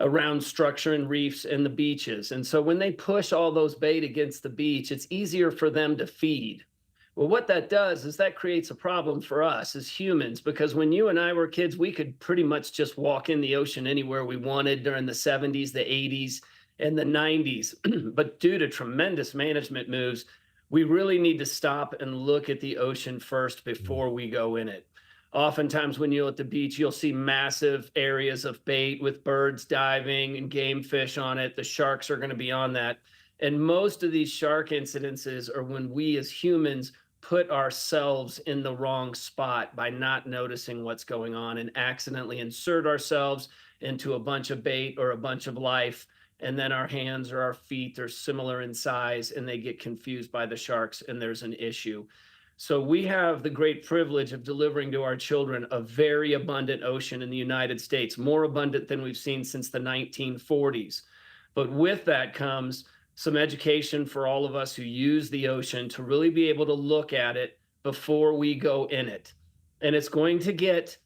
around structure and reefs and the beaches. And so when they push all those bait against the beach, it's easier for them to feed. Well, what that does is that creates a problem for us as humans, because when you and I were kids, we could pretty much just walk in the ocean anywhere we wanted during the 70s, the 80s, and the 90s. But due to tremendous management moves, we really need to stop and look at the ocean first before we go in it. Oftentimes when you're at the beach, you'll see massive areas of bait with birds diving and game fish on it. The sharks are going to be on that. And most of these shark incidences are when we as humans put ourselves in the wrong spot by not noticing what's going on and accidentally insert ourselves into a bunch of bait or a bunch of life. And then our hands or our feet are similar in size and they get confused by the sharks and there's an issue. So we have the great privilege of delivering to our children a very abundant ocean in the United States, more abundant than we've seen since the 1940s. But with that comes some education for all of us who use the ocean to really be able to look at it before we go in it. And it's going to get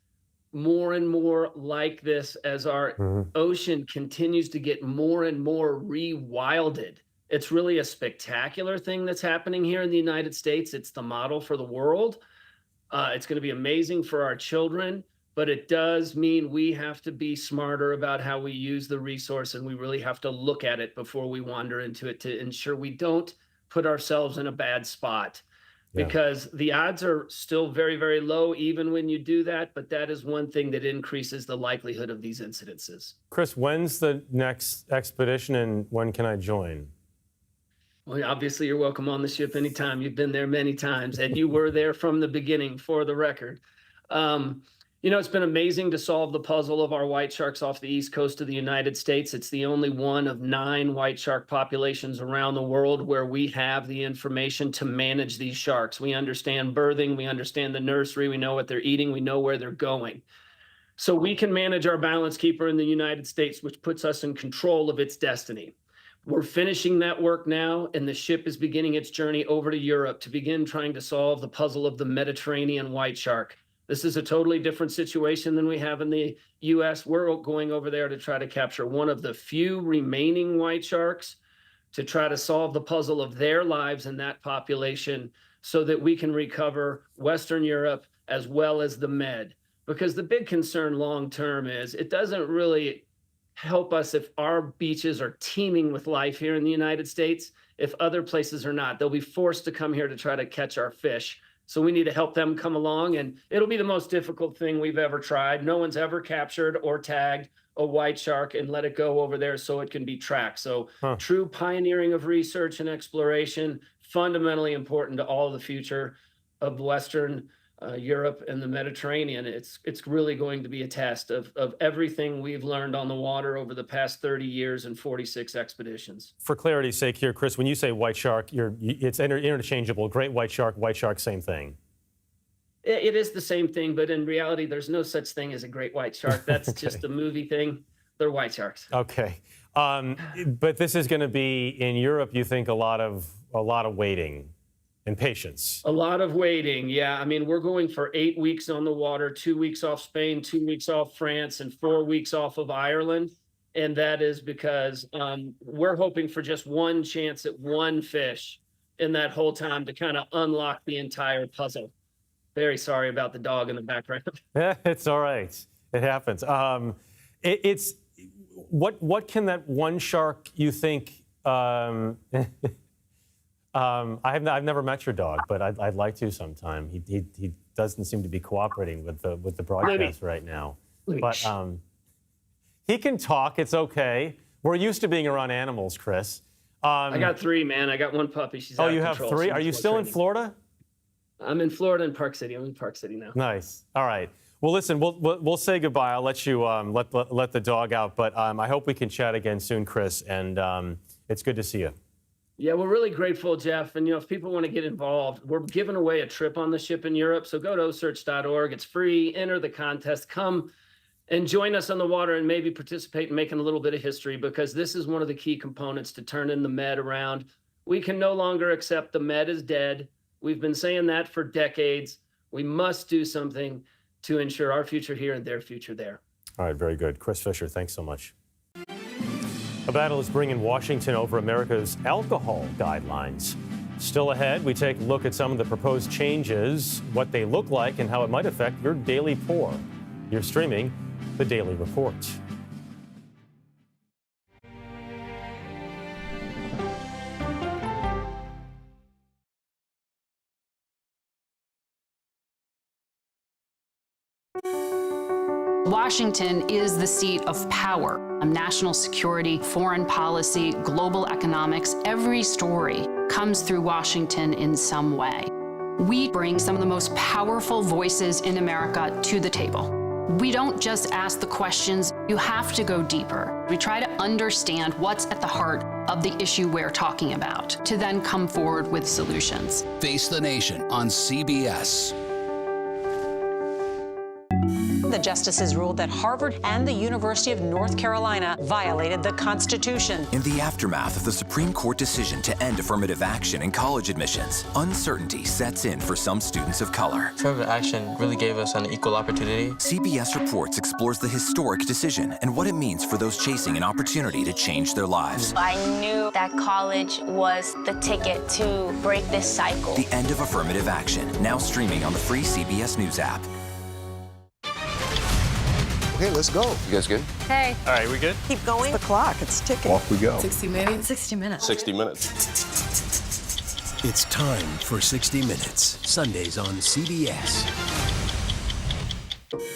more and more like this as our ocean continues to get more and more rewilded. It's really a spectacular thing that's happening here in the United States. It's the model for the world. It's going to be amazing for our children, but it does mean we have to be smarter about how we use the resource, and we really have to look at it before we wander into it to ensure we don't put ourselves in a bad spot. Yeah. Because the odds are still very, very low even when you do that, but that is one thing that increases the likelihood of these incidences. Chris, when's the next expedition and when can I join? Well, obviously you're welcome on the ship anytime. You've been there many times and you were there from the beginning, for the record. You know, it's been amazing to solve the puzzle of our white sharks off the east coast of the United States. It's the only one of 9 white shark populations around the world where we have the information to manage these sharks. We understand birthing, we understand the nursery, we know what they're eating, we know where they're going. So we can manage our balance keeper in the United States, which puts us in control of its destiny. We're finishing that work now, and the ship is beginning its journey over to Europe to begin trying to solve the puzzle of the Mediterranean white shark. This is a totally different situation than we have in the U.S. We're going over there to try to capture one of the few remaining white sharks to try to solve the puzzle of their lives in that population so that we can recover Western Europe as well as the Med. Because the big concern long term is it doesn't really help us if our beaches are teeming with life here in the United States if other places are not. They'll be forced to come here to try to catch our fish. So we need to help them come along, and it'll be the most difficult thing we've ever tried. No one's ever captured or tagged a white shark and let it go over there so it can be tracked. So true pioneering of research and exploration, fundamentally important to all the future of Western Europe and the Mediterranean. It's really going to be a test of everything we've learned on the water over the past 30 years and 46 expeditions. For clarity's sake here, Chris, when you say white shark, it's interchangeable. Great white shark, same thing. It is the same thing, but in reality, there's no such thing as a great white shark. That's just a movie thing. They're white sharks. Okay. But this is going to be, in Europe, you think, a lot of waiting and patience. A lot of waiting, yeah. I mean, we're going for 8 weeks on the water, 2 weeks off Spain, 2 weeks off France, and 4 weeks off of Ireland. And that is because we're hoping for just one chance at one fish in that whole time to kind of unlock the entire puzzle. Very sorry about the dog in the background. It's all right. It happens. It's what can that one shark, you think? I've never met your dog, but I'd like to sometime. He doesn't seem to be cooperating with the broadcast right now. But he can talk. It's okay. We're used to being around animals, Chris. I got 3, man. I got 1 puppy. She's out of you have control. 3? Are you still in Florida? I'm in Florida in Park City. I'm in Park City now. Nice. All right. Well, listen, we'll say goodbye. I'll let you let the dog out, but I hope we can chat again soon, Chris. And it's good to see you. Yeah, we're really grateful, Jeff. And, if people want to get involved, we're giving away a trip on the ship in Europe. So go to osearch.org. It's free. Enter the contest. Come and join us on the water and maybe participate in making a little bit of history, because this is one of the key components to turning the Med around. We can no longer accept the Med is dead. We've been saying that for decades. We must do something to ensure our future here and their future there. All right, very good. Chris Fisher, thanks so much. A battle is bringing Washington over America's alcohol guidelines. Still ahead, we take a look at some of the proposed changes, what they look like, and how it might affect your daily pour. You're streaming The Daily Report. Washington is the seat of power. National security, foreign policy, global economics, every story comes through Washington in some way. We bring some of the most powerful voices in America to the table. We don't just ask the questions, you have to go deeper. We try to understand what's at the heart of the issue we're talking about, to then come forward with solutions. Face the Nation on CBS. The justices ruled that Harvard and the University of North Carolina violated the Constitution. In the aftermath of the Supreme Court decision to end affirmative action in college admissions, uncertainty sets in for some students of color. Affirmative action really gave us an equal opportunity. CBS Reports explores the historic decision and what it means for those chasing an opportunity to change their lives. I knew that college was the ticket to break this cycle. The end of affirmative action, now streaming on the free CBS News app. Okay, let's go. You guys good? Hey. All right, we good? Keep going. The clock, it's ticking. Off we go. 60 minutes. 60 minutes. 60 minutes. It's time for 60 Minutes, Sundays on CBS.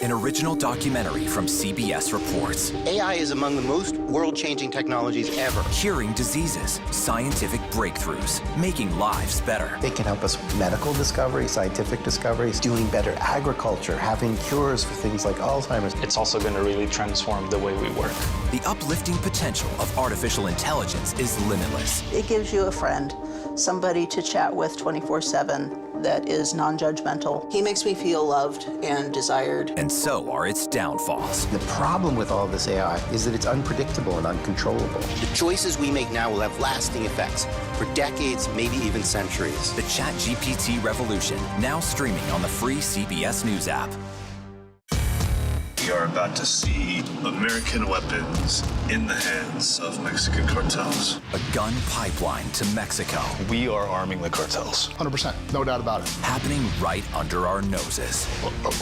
An original documentary from CBS Reports. AI is among the most world-changing technologies ever. Curing diseases, scientific breakthroughs, making lives better. They can help us with medical discovery, scientific discoveries, doing better agriculture, having cures for things like Alzheimer's. It's also going to really transform the way we work. The uplifting potential of artificial intelligence is limitless. It gives you a friend, somebody to chat with 24/7 that is non-judgmental. He makes me feel loved and desired. And so are its downfalls. The problem with all this AI is that it's unpredictable and uncontrollable. The choices we make now will have lasting effects for decades, maybe even centuries. The ChatGPT revolution, now streaming on the free CBS News app. We are about to see American weapons in the hands of Mexican cartels. A gun pipeline to Mexico. We are arming the cartels. 100%, no doubt about it. Happening right under our noses.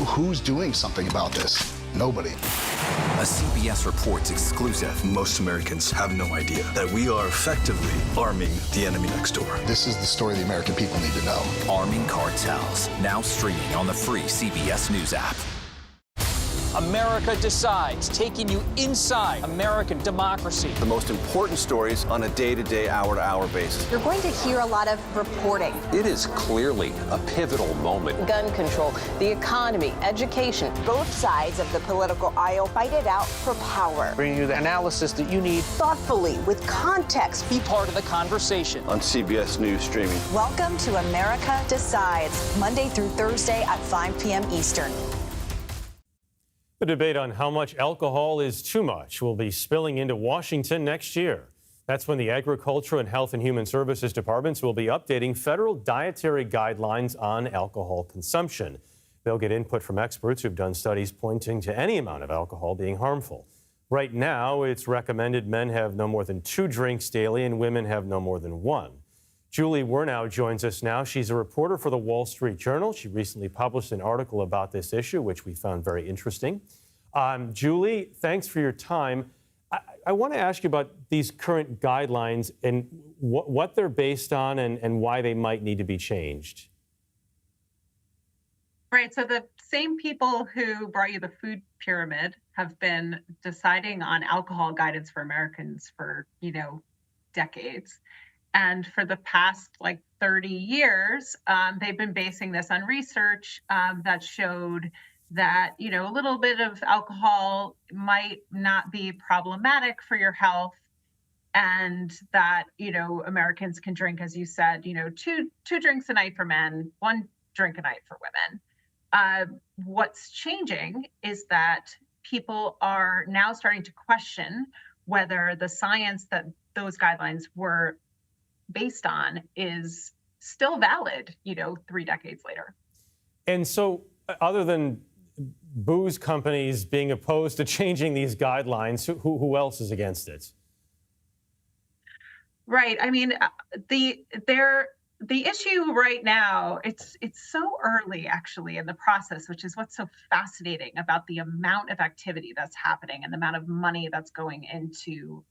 Who's doing something about this? Nobody. A CBS Reports exclusive. Most Americans have no idea that we are effectively arming the enemy next door. This is the story the American people need to know. Arming cartels. Now streaming on the free CBS News app. America Decides, taking you inside American democracy. The most important stories on a day-to-day, hour-to-hour basis. You're going to hear a lot of reporting. It is clearly a pivotal moment. Gun control, the economy, education. Both sides of the political aisle fight it out for power. Bringing you the analysis that you need. Thoughtfully, with context. Be part of the conversation. On CBS News Streaming. Welcome to America Decides, Monday through Thursday at 5 p.m. Eastern. The debate on how much alcohol is too much will be spilling into Washington next year. That's when the Agriculture and Health and Human Services departments will be updating federal dietary guidelines on alcohol consumption. They'll get input from experts who've done studies pointing to any amount of alcohol being harmful. Right now, it's recommended men have no more than 2 drinks daily and women have no more than 1. Julie Wernow joins us now. She's a reporter for the Wall Street Journal. She recently published an article about this issue, which we found very interesting. Julie, thanks for your time. I want to ask you about these current guidelines and what they're based on and why they might need to be changed. Right. So the same people who brought you the food pyramid have been deciding on alcohol guidance for Americans for, decades. And for the past 30 years, they've been basing this on research that showed that, a little bit of alcohol might not be problematic for your health, and that, Americans can drink, as you said, two drinks a night for men, 1 drink a night for women. What's changing is that people are now starting to question whether the science that those guidelines were based on is still valid, 3 decades later. And so Other than booze companies being opposed to changing these guidelines, who else is against it? Right. I mean, the issue right now, it's so early actually in the process, which is what's so fascinating about the amount of activity that's happening and the amount of money that's going into,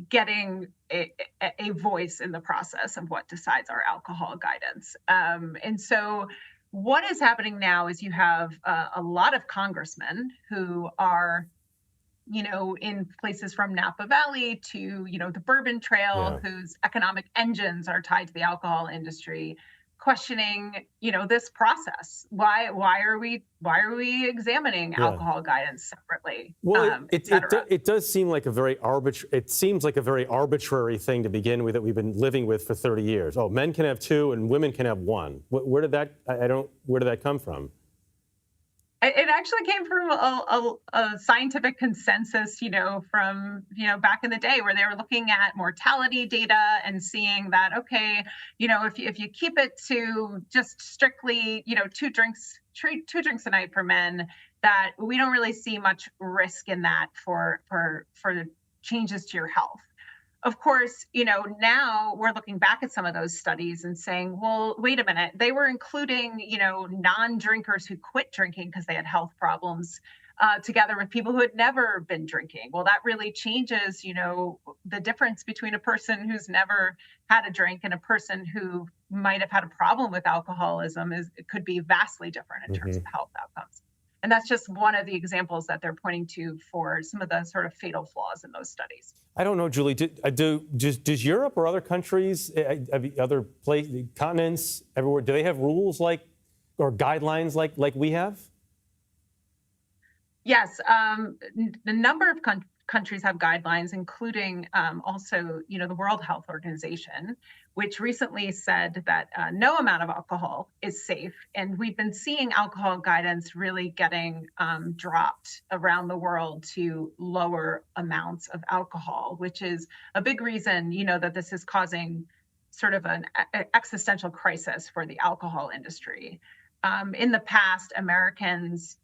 getting a voice in the process of what decides our alcohol guidance. And so what is happening now is you have a lot of congressmen who are, in places from Napa Valley to, the Bourbon Trail, whose economic engines are tied to the alcohol industry, questioning, this process. Why are we examining alcohol guidance separately? Well, it does seem like a very arbitrary thing to begin with that we've been living with for 30 years. Oh, men can have 2 and women can have 1. Where did that come from? It actually came from a scientific consensus, from, back in the day where they were looking at mortality data and seeing that, okay, if you keep it to just strictly, 2 drinks a night for men, that we don't really see much risk in that for changes to your health. Of course, now we're looking back at some of those studies and saying, well, wait a minute, they were including, non-drinkers who quit drinking because they had health problems together with people who had never been drinking. Well, that really changes, the difference between a person who's never had a drink and a person who might have had a problem with alcoholism. It could be vastly different in terms of health outcomes. And that's just one of the examples that they're pointing to for some of the sort of fatal flaws in those studies. I don't know, Julie, does Europe or other countries, other continents everywhere, do they have rules or guidelines like we have? Yes, the number of countries have guidelines, including also, the World Health Organization, which recently said that no amount of alcohol is safe. And we've been seeing alcohol guidance really getting dropped around the world to lower amounts of alcohol, which is a big reason, that this is causing sort of an existential crisis for the alcohol industry. In the past, Americans,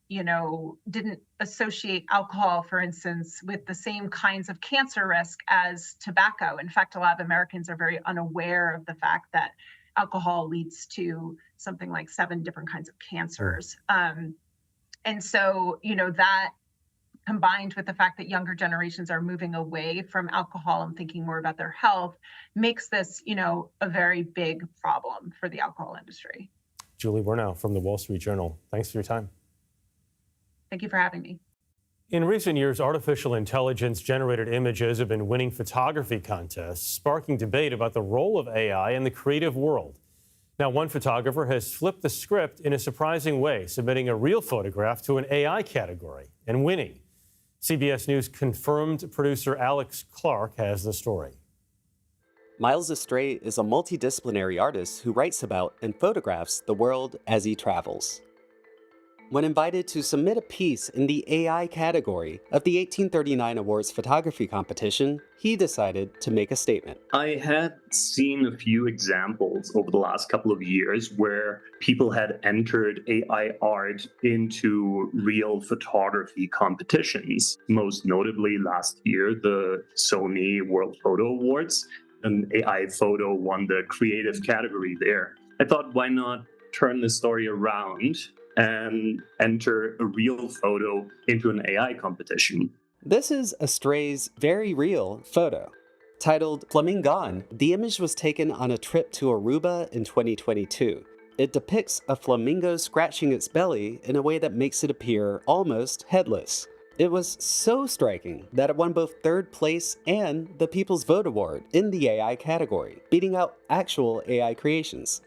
didn't associate alcohol, for instance, with the same kinds of cancer risk as tobacco. In fact, a lot of Americans are very unaware of the fact that alcohol leads to something like 7 different kinds of cancers. And so, that combined with the fact that younger generations are moving away from alcohol and thinking more about their health, makes this, a very big problem for the alcohol industry. Julie Wernow from the Wall Street Journal. Thanks for your time. Thank you for having me. In recent years, artificial intelligence-generated images have been winning photography contests, sparking debate about the role of AI in the creative world. Now, one photographer has flipped the script in a surprising way, submitting a real photograph to an AI category and winning. CBS News confirmed producer Alex Clark has the story. Miles Estrée is a multidisciplinary artist who writes about and photographs the world as he travels. When invited to submit a piece in the AI category of the 1839 Awards photography competition, he decided to make a statement. I had seen a few examples over the last couple of years where people had entered AI art into real photography competitions. Most notably last year, the Sony World Photo Awards. An AI photo won the creative category there. I thought, why not turn the story around and enter a real photo into an AI competition? This is Estrée's very real photo. Titled Flamingon, the image was taken on a trip to Aruba in 2022. It depicts a flamingo scratching its belly in a way that makes it appear almost headless. It was so striking that it won both third place and the People's Vote Award in the AI category, beating out actual AI creations.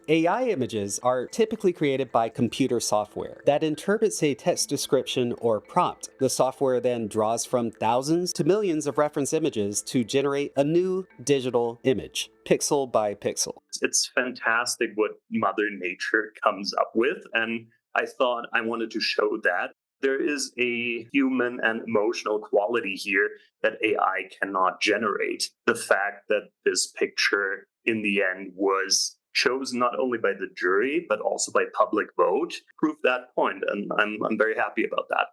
AI images are typically created by computer software that interprets a text description or prompt. The software then draws from thousands to millions of reference images to generate a new digital image, pixel by pixel. It's fantastic what Mother Nature comes up with, and I thought I wanted to show that. There is a human and emotional quality here that AI cannot generate. The fact that this picture in the end was chosen not only by the jury, but also by public vote, proved that point, and I'm very happy about that.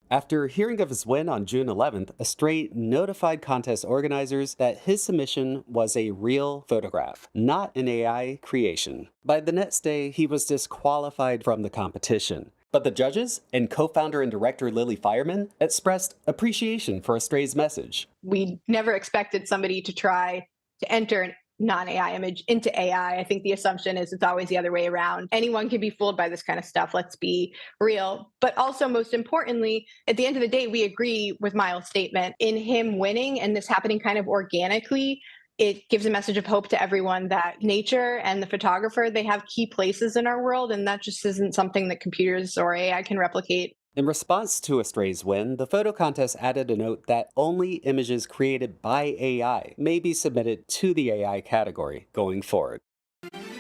After hearing of his win on June 11th, Estrée notified contest organizers that his submission was a real photograph, not an AI creation. By the next day, he was disqualified from the competition. But the judges and co-founder and director Lily Fireman expressed appreciation for Estrée's message. We never expected somebody to try to enter an non-AI image into AI. I think the assumption is it's always the other way around. Anyone can be fooled by this kind of stuff. Let's be real. But also, most importantly, at the end of the day, we agree with Miles' statement. In him winning and this happening kind of organically, it gives a message of hope to everyone that nature and the photographer, they have key places in our world, and that just isn't something that computers or AI can replicate. In response to Estrée's win, the photo contest added a note that only images created by AI may be submitted to the AI category going forward.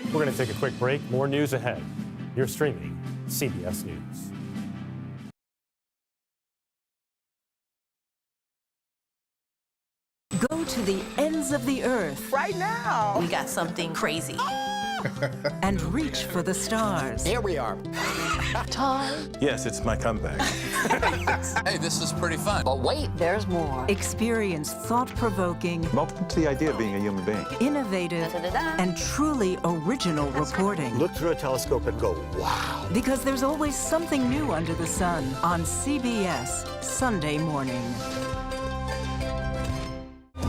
We're going to take a quick break. More news ahead. You're streaming CBS News. Go to the ends of the earth. Right now. We got something crazy. And reach for the stars. Here we are. Time. Yes, it's my comeback. Hey, this is pretty fun. But wait, there's more. Experience thought-provoking. I'm open to the idea of being a human being. Innovative and truly original reporting. Look through a telescope and go, wow. Because there's always something new under the sun on CBS Sunday morning.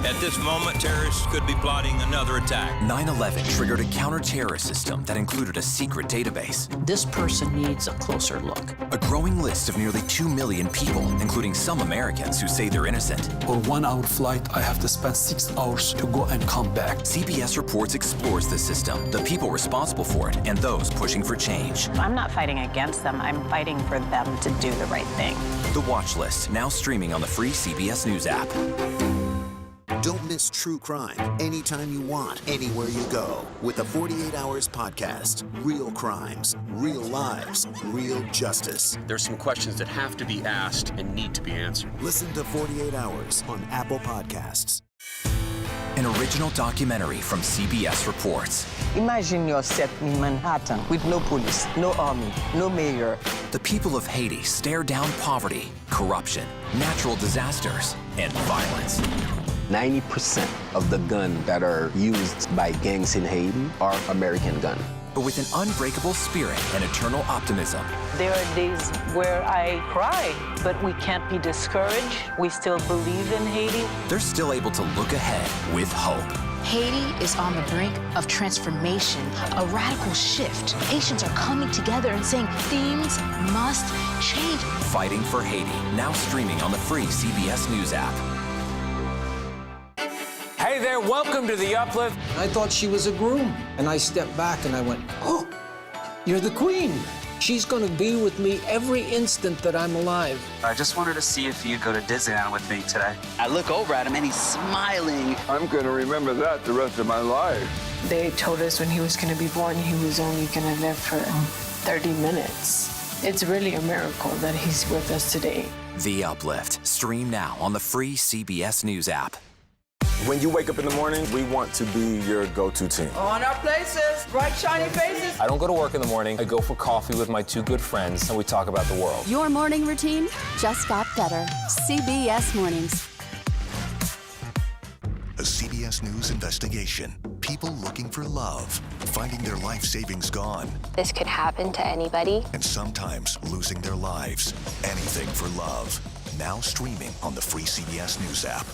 At this moment, terrorists could be plotting another attack. 9/11 triggered a counter-terrorist system that included a secret database. This person needs a closer look. A growing list of nearly 2 million people, including some Americans who say they're innocent. For 1 hour flight, I have to spend 6 hours to go and come back. CBS Reports explores the system, the people responsible for it, and those pushing for change. I'm not fighting against them. I'm fighting for them to do the right thing. The Watch List, now streaming on the free CBS News app. Don't miss true crime anytime you want, anywhere you go. With the 48 Hours podcast. Real crimes, real lives, real justice. There's some questions that have to be asked and need to be answered. Listen to 48 Hours on Apple Podcasts. An original documentary from CBS Reports. Imagine yourself in Manhattan with no police, no army, no mayor. The people of Haiti stare down poverty, corruption, natural disasters, and violence. 90% of the guns that are used by gangs in Haiti are American guns. but with an unbreakable spirit and eternal optimism. There are days where I cry, but we can't be discouraged. We still believe in Haiti. They're still able to look ahead with hope. Haiti is on the brink of transformation, a radical shift. Haitians are coming together and saying things must change. Fighting for Haiti, now streaming on the free CBS News app. Hey there, welcome to The Uplift. I thought she was a groom, and I stepped back and I went, oh, you're the queen. She's going to be with me every instant that I'm alive. I just wanted to see if you'd go to Disneyland with me today. I look over at him and he's smiling. I'm going to remember that the rest of my life. They told us when he was going to be born, he was only going to live for 30 minutes. It's really a miracle that he's with us today. The Uplift. Stream now on the free CBS News app. When you wake up in the morning, we want to be your go-to team. On our places, bright, shiny faces. I don't go to work in the morning. I go for coffee with my two good friends, and we talk about the world. Your morning routine just got better. CBS Mornings. A CBS News investigation. People looking for love, finding their life savings gone. This could happen to anybody. And sometimes losing their lives. Anything for love. Now streaming on the free CBS News app.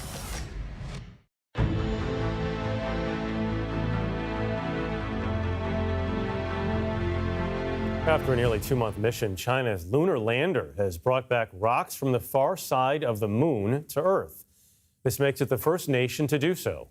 After a nearly 2-month mission, China's lunar lander has brought back rocks from the far side of the moon to Earth. This makes it the first nation to do so.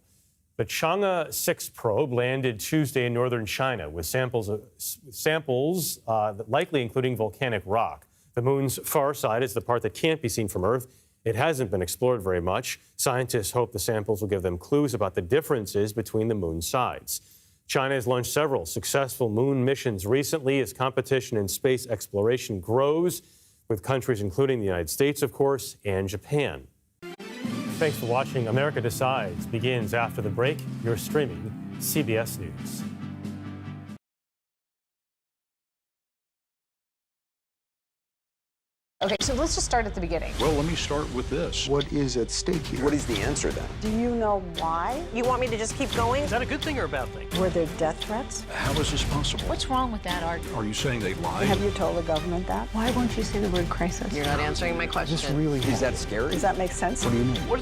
The Chang'e 6 probe landed Tuesday in northern China with samples likely including volcanic rock. The moon's far side is the part that can't be seen from Earth. It hasn't been explored very much. Scientists hope the samples will give them clues about the differences between the moon's sides. China has launched several successful moon missions recently as competition in space exploration grows, with countries including the United States, of course, and Japan. Thanks for watching. America Decides begins after the break. You're streaming CBS News. Okay, so let's just start at the beginning. Well, let me start with this. What is at stake here? What is the answer then? Do you know why? You want me to just keep going? Is that a good thing or a bad thing? Were there death threats? How is this possible? What's wrong with that argument? Are you saying they lied? Have you told the government that? Why won't you say the word crisis? You're not answering my question. Is this really Is that scary? Does that make sense? What do you mean? What does